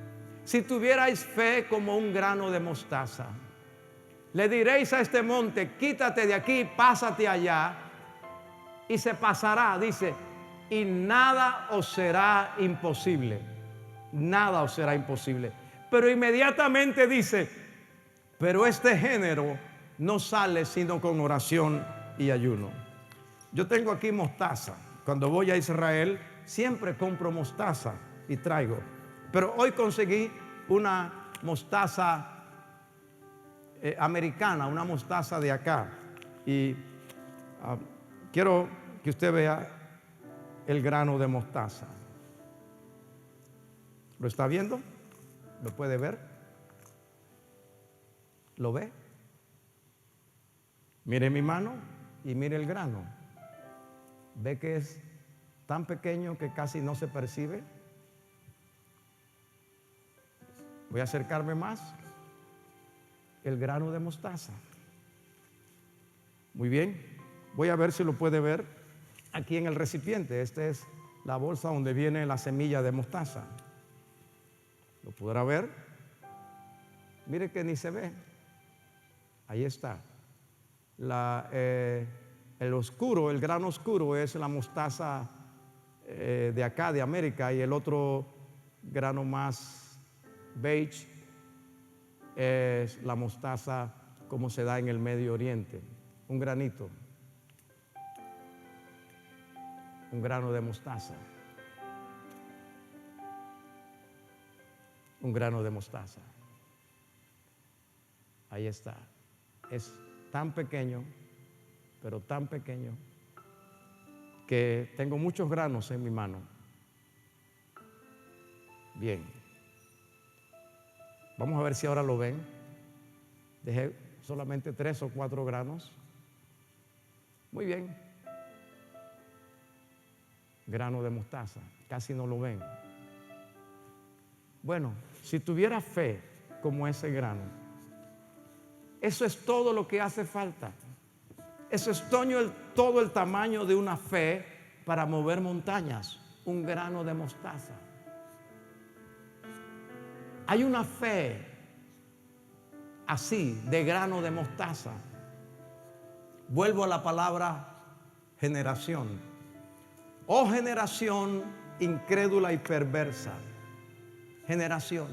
Si tuvierais fe como un grano de mostaza, le diréis a este monte, quítate de aquí, pásate allá, y se pasará, dice, y nada os será imposible. Nada os será imposible. Pero inmediatamente dice, pero este género no sale sino con oración y ayuno. Yo tengo aquí mostaza. Cuando voy a Israel, siempre compro mostaza y traigo. Pero hoy conseguí una mostaza americana, una mostaza de acá. Y quiero que usted vea el grano de mostaza. ¿Lo está viendo? ¿Lo puede ver? ¿Lo ve? Mire mi mano y mire el grano. ¿Ve que es tan pequeño que casi no se percibe? Voy a acercarme más. El grano de mostaza. Muy bien. Voy a ver si lo puede ver aquí en el recipiente. Esta es la bolsa donde viene la semilla de mostaza. ¿Lo podrá ver? Mire que ni se ve. Ahí está. El oscuro, el grano oscuro es la mostaza de acá, de América, y el otro grano más beige es la mostaza como se da en el Medio Oriente. Un granito, un grano de mostaza, un grano de mostaza. Ahí está. Es tan pequeño, pero tan pequeño, que tengo muchos granos en mi mano. Bien. Vamos a ver si ahora lo ven. Dejé solamente 3 o 4 granos. Muy bien. Grano de mostaza. Casi no lo ven. Bueno, si tuviera fe como ese grano, eso es todo lo que hace falta. Eso es todo el tamaño de una fe para mover montañas. Un grano de mostaza. Hay una fe así, de grano de mostaza. Vuelvo a la palabra generación. Oh generación incrédula y perversa. Generación.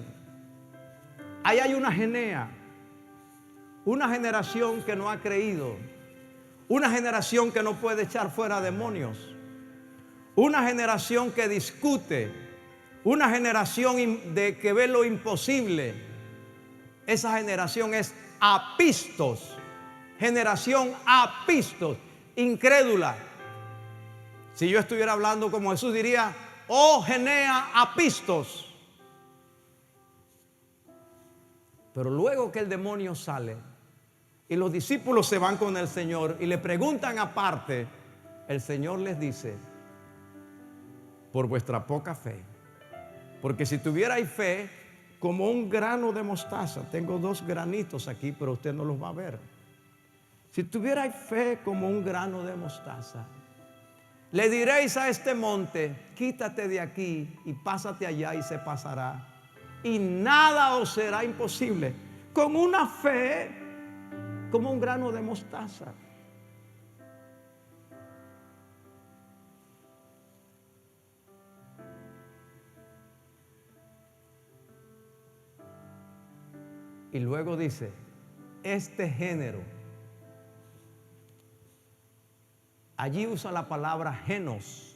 Ahí hay una generación que no ha creído, una generación que no puede echar fuera demonios, una generación que discute, una generación que ve lo imposible. Esa generación es apistos, generación apistos, incrédula. Si yo estuviera hablando como Jesús diría, oh genea apistos. Pero luego que el demonio sale y los discípulos se van con el Señor y le preguntan aparte, el Señor les dice, por vuestra poca fe. Porque si tuvierais fe como un grano de mostaza, tengo 2 granitos aquí, pero usted no los va a ver. Si tuvierais fe como un grano de mostaza, le diréis a este monte, quítate de aquí y pásate allá y se pasará. Y nada os será imposible. Con una fe como un grano de mostaza. Y luego dice, este género. Allí usa la palabra genos.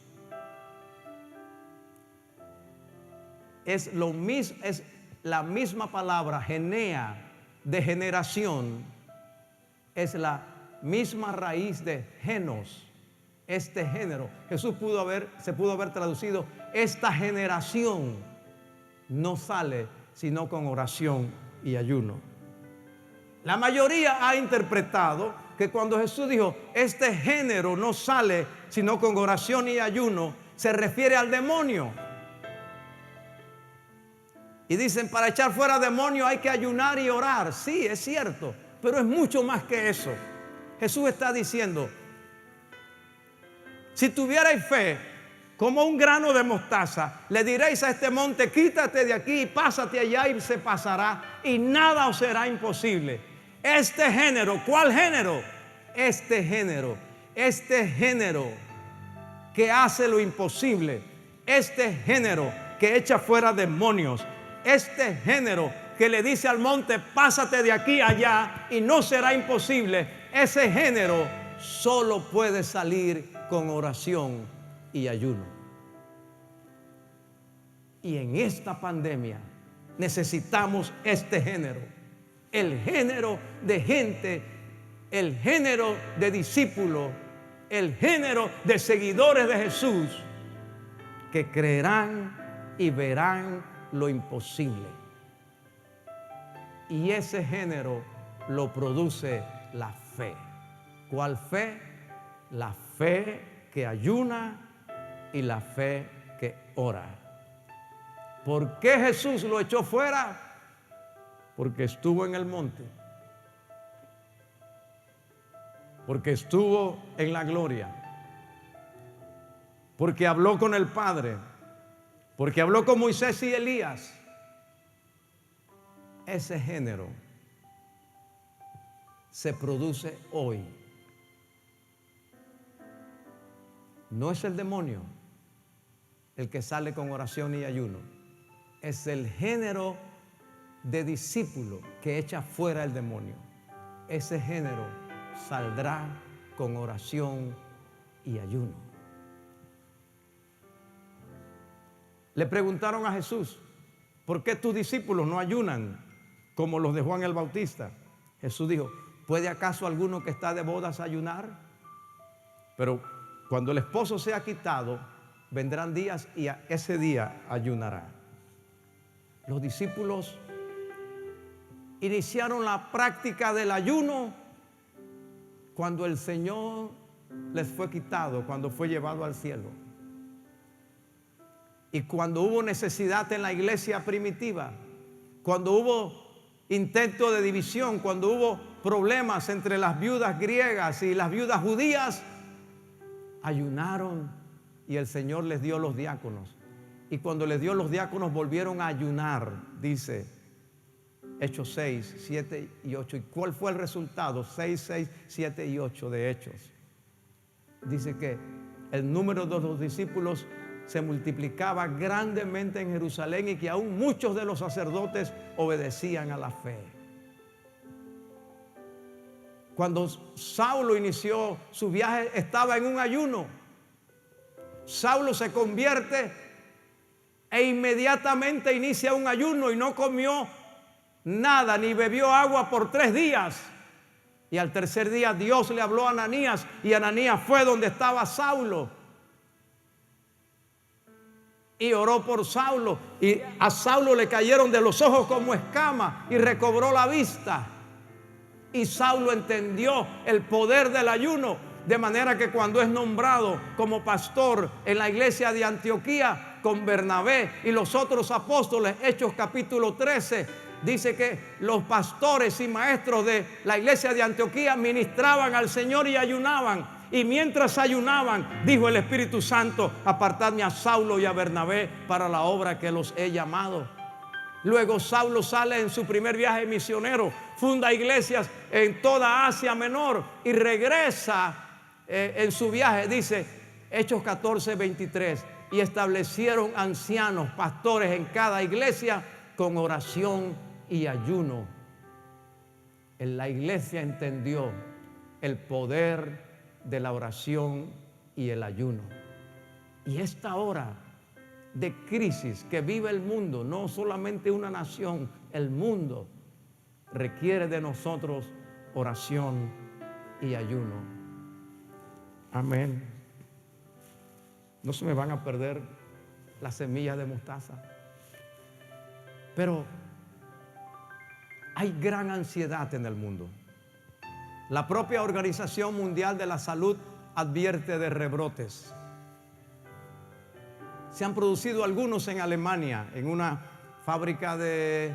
Es la misma palabra, genea, de generación. Es la misma raíz de genos. Este género. Jesús se pudo haber traducido, esta generación no sale sino con oración y ayuno. La mayoría ha interpretado que cuando Jesús dijo, este género no sale sino con oración y ayuno, se refiere al demonio. Y dicen, para echar fuera demonios hay que ayunar y orar. Sí, es cierto, pero es mucho más que eso. Jesús está diciendo, si tuvierais fe como un grano de mostaza, le diréis a este monte, quítate de aquí y pásate allá y se pasará y nada os será imposible. Este género, ¿cuál género? Este género que hace lo imposible, este género que echa fuera demonios, este género que le dice al monte, pásate de aquí allá y no será imposible, ese género solo puede salir con oración y ayuno. Y en esta pandemia necesitamos este género, el género de gente, el género de discípulos, el género de seguidores de Jesús que creerán y verán lo imposible. Y ese género lo produce la fe. ¿Cuál fe? La fe que ayuna y la fe que ora. ¿Por qué Jesús lo echó fuera? Porque estuvo en el monte. Porque estuvo en la gloria. Porque habló con el Padre. Porque habló con Moisés y Elías. Ese género se produce hoy. No es el demonio el que sale con oración y ayuno. Es el género de discípulo que echa fuera el demonio. Ese género saldrá con oración y ayuno. Le preguntaron a Jesús: ¿por qué tus discípulos no ayunan como los de Juan el Bautista? Jesús dijo: ¿puede acaso alguno que está de bodas ayunar? Pero cuando el esposo sea quitado, vendrán días y a ese día ayunará. Los discípulos iniciaron la práctica del ayuno cuando el Señor les fue quitado, cuando fue llevado al cielo. Y cuando hubo necesidad en la iglesia primitiva, cuando hubo intento de división, cuando hubo problemas entre las viudas griegas y las viudas judías, ayunaron y el Señor les dio los diáconos. Y cuando les dio los diáconos volvieron a ayunar, dice Hechos 6, 7 y 8. ¿Y cuál fue el resultado? 6, 6, 7 y 8 de Hechos. Dice que el número de los discípulos se multiplicaba grandemente en Jerusalén y que aún muchos de los sacerdotes obedecían a la fe. Cuando Saulo inició su viaje, estaba en un ayuno. Saulo se convierte e inmediatamente inicia un ayuno y no comió nada ni bebió agua por 3 días. Y al tercer día Dios le habló a Ananías y Ananías fue donde estaba Saulo y oró por Saulo, y a Saulo le cayeron de los ojos como escamas y recobró la vista. Y Saulo entendió el poder del ayuno, de manera que cuando es nombrado como pastor en la iglesia de Antioquía con Bernabé y los otros apóstoles, Hechos capítulo 13, dice que los pastores y maestros de la iglesia de Antioquía ministraban al Señor y ayunaban. Y mientras ayunaban, dijo el Espíritu Santo: apartadme a Saulo y a Bernabé para la obra que los he llamado. Luego Saulo sale en su primer viaje misionero, funda iglesias en toda Asia Menor y regresa en su viaje, dice Hechos 14, 23, y establecieron ancianos, pastores en cada iglesia con oración y ayuno. En la iglesia entendió el poder de la oración y el ayuno. Y esta hora de crisis que vive el mundo, no solamente una nación, el mundo requiere de nosotros oración y ayuno. Amén. No se me van a perder las semillas de mostaza. Pero hay gran ansiedad en el mundo. La propia Organización Mundial de la Salud advierte de rebrotes. Se han producido algunos en Alemania, en una fábrica de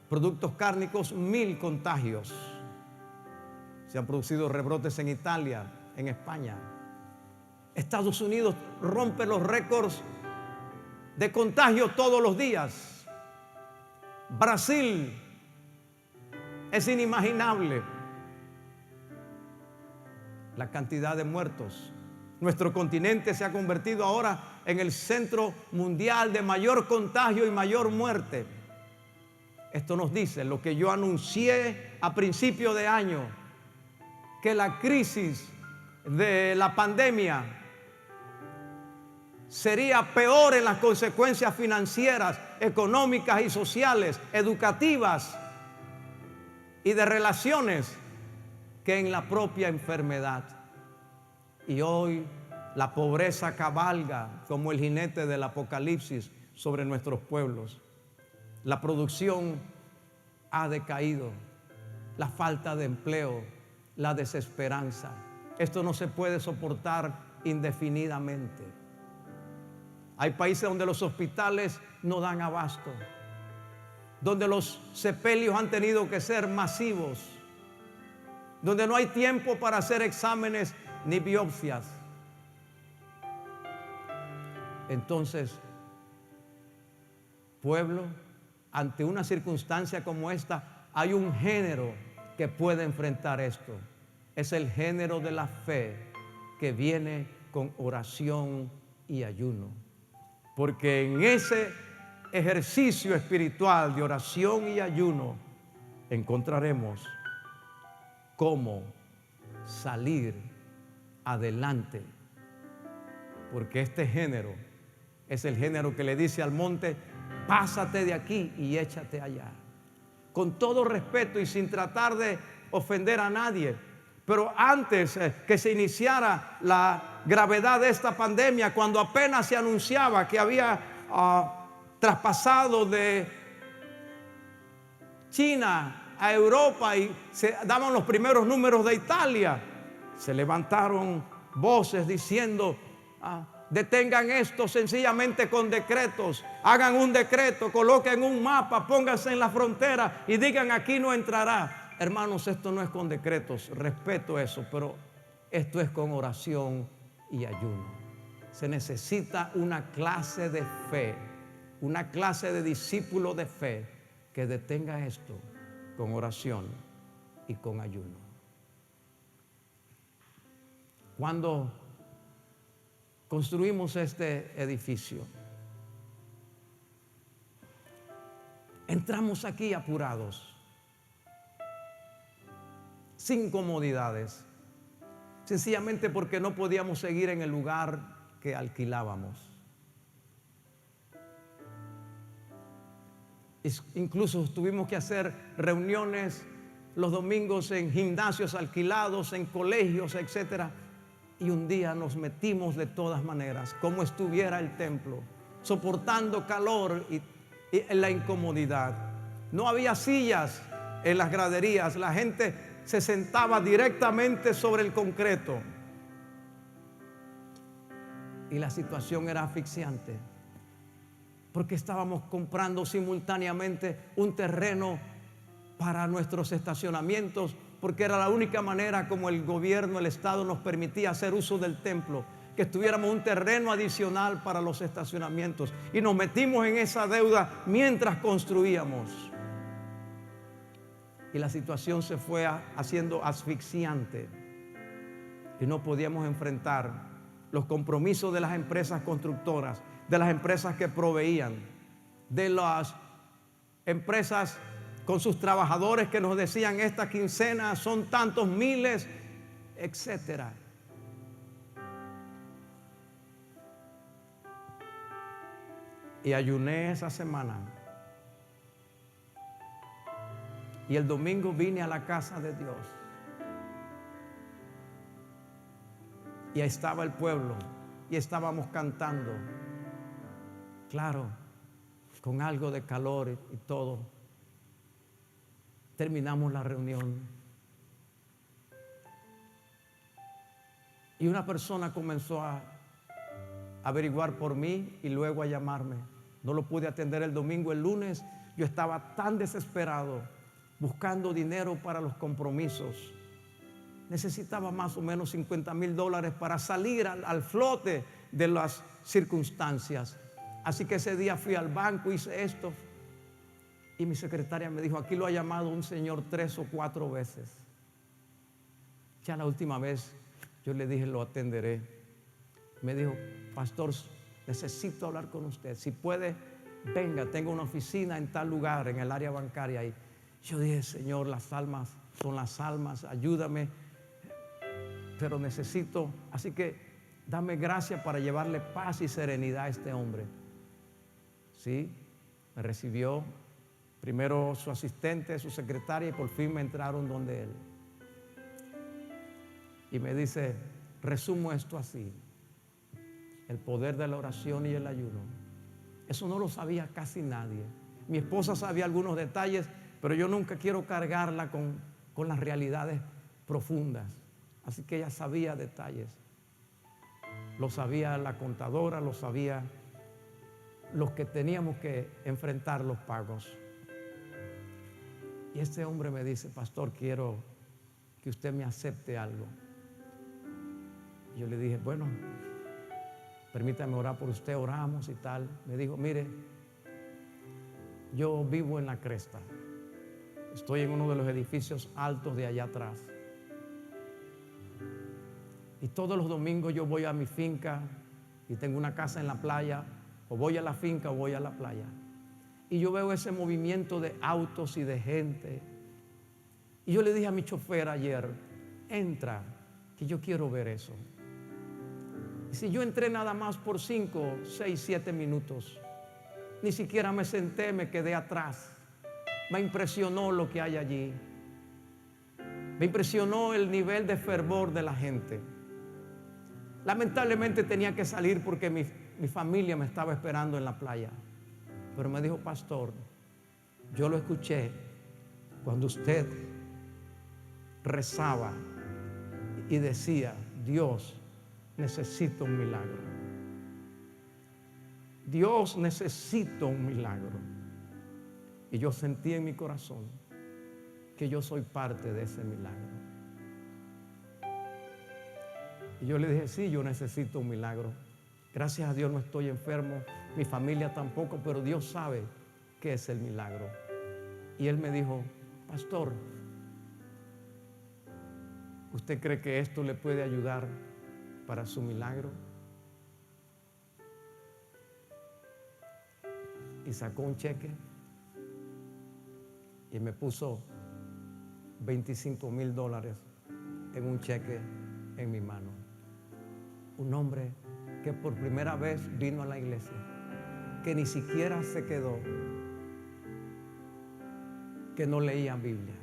productos cárnicos, 1000 contagios. Se han producido rebrotes en Italia, en España. Estados Unidos rompe los récords de contagio todos los días. Brasil es inimaginable la cantidad de muertos. Nuestro continente se ha convertido ahora en el centro mundial de mayor contagio y mayor muerte. Esto nos dice lo que yo anuncié a principio de año, que la crisis de la pandemia sería peor en las consecuencias financieras, económicas y sociales, educativas y de relaciones que en la propia enfermedad. Y hoy la pobreza cabalga como el jinete del Apocalipsis sobre nuestros pueblos. La producción ha decaído, la falta de empleo, la desesperanza. Esto no se puede soportar indefinidamente. Hay países donde los hospitales no dan abasto, donde los sepelios han tenido que ser masivos, donde no hay tiempo para hacer exámenes ni biopsias. Entonces, pueblo, ante una circunstancia como esta, hay un género que puede enfrentar esto. Es el género de la fe que viene con oración y ayuno. Porque en ese ejercicio espiritual de oración y ayuno encontraremos cómo salir adelante. Porque este género es el género que le dice al monte: pásate de aquí y échate allá. Con todo respeto y sin tratar de ofender a nadie. Pero antes que se iniciara la gravedad de esta pandemia, cuando apenas se anunciaba que había traspasado de China a Europa y se daban los primeros números de Italia, se levantaron voces diciendo: detengan esto sencillamente con decretos, hagan un decreto, coloquen un mapa, pónganse en la frontera y digan: aquí no entrará. Hermanos, esto no es con decretos, respeto eso, pero esto es con oración y ayuno. Se necesita una clase de fe, una clase de discípulo de fe que detenga esto con oración y con ayuno. Cuando construimos este edificio, entramos aquí apurados, sin comodidades, sencillamente porque no podíamos seguir en el lugar que alquilábamos. Incluso tuvimos que hacer reuniones los domingos en gimnasios alquilados, en colegios, etcétera. Y un día nos metimos de todas maneras, como estuviera el templo, soportando calor y la incomodidad. No había sillas en las graderías, la gente se sentaba directamente sobre el concreto. Y la situación era asfixiante, porque estábamos comprando simultáneamente un terreno para nuestros estacionamientos, porque era la única manera como el gobierno, el Estado nos permitía hacer uso del templo, que tuviéramos un terreno adicional para los estacionamientos. Y nos metimos en esa deuda mientras construíamos. Y la situación se fue haciendo asfixiante y no podíamos enfrentar los compromisos de las empresas constructoras, de las empresas que proveían, de las empresas con sus trabajadores que nos decían: esta quincena son tantos miles, etcétera. Y ayuné esa semana. Y el domingo vine a la casa de Dios. Y ahí estaba el pueblo. Y estábamos cantando. Claro, con algo de calor y todo. Terminamos la reunión. Y una persona comenzó a averiguar por mí y luego a llamarme. No lo pude atender el domingo. El lunes yo estaba tan desesperado, buscando dinero para los compromisos. Necesitaba más o menos $50,000 para salir al flote de las circunstancias. Así que ese día fui al banco, hice esto. Y mi secretaria me dijo: aquí lo ha llamado un señor 3 o 4 veces. Ya la última vez yo le dije: lo atenderé. Me dijo: pastor, necesito hablar con usted. Si puede, venga, tengo una oficina en tal lugar, en el área bancaria. Y yo dije: Señor, las almas son las almas, ayúdame, pero necesito. Así que dame gracia para llevarle paz y serenidad a este hombre. Sí, me recibió primero su asistente, su secretaria, y por fin me entraron donde él. Y me dice: resumo esto así: el poder de la oración y el ayuno. Eso no lo sabía casi nadie. Mi esposa sabía algunos detalles, pero yo nunca quiero cargarla con las realidades profundas. Así que ella sabía detalles. Lo sabía la contadora, lo sabía los que teníamos que enfrentar los pagos. Y este hombre me dice: pastor, quiero que usted me acepte algo. Y yo le dije: bueno, permítame orar por usted. Oramos y tal. Me dijo: mire, yo vivo en la cresta. Estoy en uno de los edificios altos de allá atrás. Y todos los domingos yo voy a mi finca y tengo una casa en la playa, o voy a la finca o voy a la playa. Y yo veo ese movimiento de autos y de gente. Y yo le dije a mi chofer ayer, entra, que yo quiero ver eso. Y si yo entré nada más por 5, 6, 7 minutos, ni siquiera me senté, me quedé atrás. Me impresionó lo que hay allí. Me impresionó el nivel de fervor de la gente. Lamentablemente tenía que salir porque mi familia me estaba esperando en la playa. Pero me dijo, pastor, yo lo escuché cuando usted rezaba y decía, Dios, necesito un milagro. Dios, necesito un milagro. Y yo sentí en mi corazón que yo soy parte de ese milagro. Y yo le dije, sí, yo necesito un milagro. Gracias a Dios no estoy enfermo, mi familia tampoco, pero Dios sabe qué es el milagro. Y él me dijo, pastor, ¿usted cree que esto le puede ayudar para su milagro? Y sacó un cheque y me puso $25,000 en un cheque en mi mano. Un hombre que por primera vez vino a la iglesia, que ni siquiera se quedó, que no leía Biblia.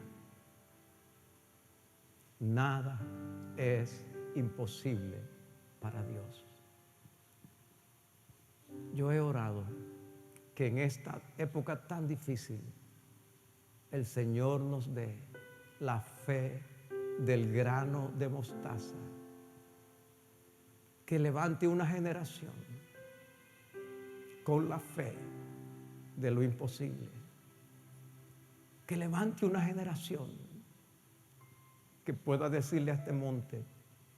Nada es imposible para Dios. Yo he orado que en esta época tan difícil el Señor nos dé la fe del grano de mostaza, que levante una generación con la fe de lo imposible, que levante una generación que pueda decirle a este monte,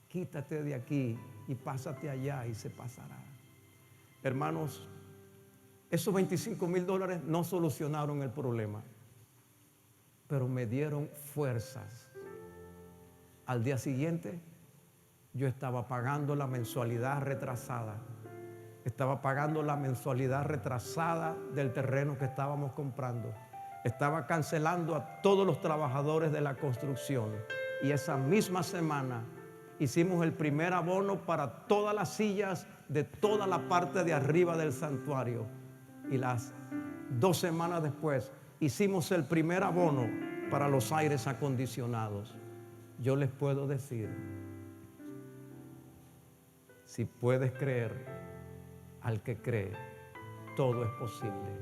quítate de aquí y pásate allá, y se pasará. Hermanos, esos $25,000 no solucionaron el problema, pero me dieron fuerzas. Al día siguiente yo estaba pagando la mensualidad retrasada. Estaba pagando la mensualidad retrasada del terreno que estábamos comprando. Estaba cancelando a todos los trabajadores de la construcción. Y esa misma semana hicimos el primer abono para todas las sillas de toda la parte de arriba del santuario. Y las 2 semanas después hicimos el primer abono para los aires acondicionados. Yo les puedo decir, si puedes creer, al que cree, todo es posible.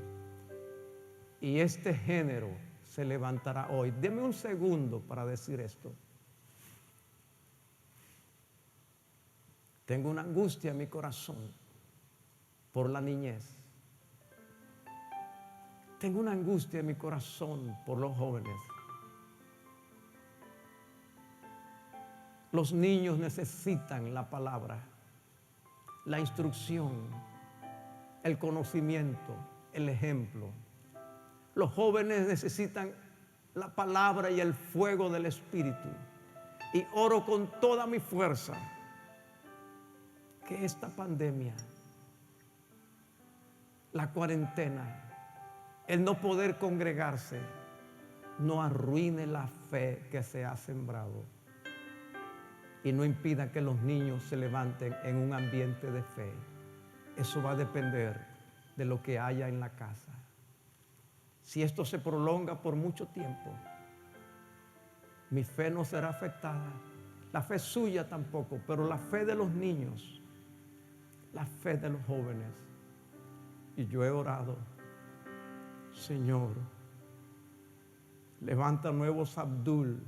Y este género se levantará hoy. Deme un segundo para decir esto. Tengo una angustia en mi corazón por la niñez. Tengo una angustia en mi corazón por los jóvenes. Los niños necesitan la palabra, la instrucción, el conocimiento, el ejemplo. Los jóvenes necesitan la palabra y el fuego del Espíritu. Y oro con toda mi fuerza que esta pandemia, la cuarentena, el no poder congregarse, no arruine la fe que se ha sembrado y no impida que los niños se levanten en un ambiente de fe. Eso va a depender de lo que haya en la casa. Si esto se prolonga por mucho tiempo, mi fe no será afectada, la fe suya tampoco, pero la fe de los niños, la fe de los jóvenes. Y yo he orado, Señor, levanta nuevos Abdul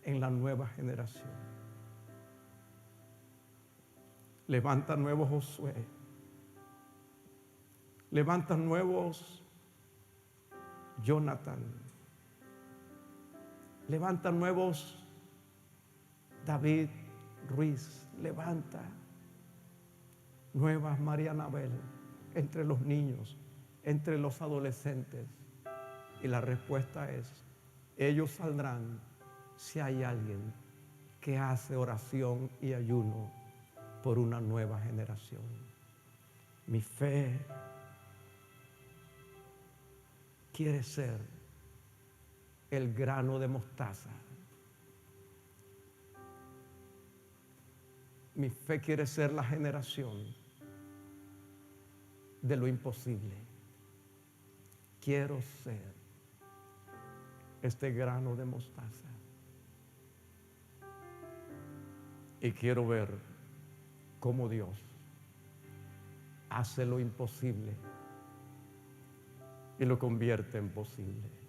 en la nueva generación. Levanta nuevos Josué. Levanta nuevos Jonathan. Levanta nuevos David Ruiz. Levanta nuevas María Anabel entre los niños, entre los adolescentes. Y la respuesta es, ellos saldrán si hay alguien que hace oración y ayuno por una nueva generación. Mi fe quiere ser el grano de mostaza. Mi fe quiere ser la generación de lo imposible. Quiero ser este grano de mostaza. Y quiero ver cómo Dios hace lo imposible y lo convierte en posible.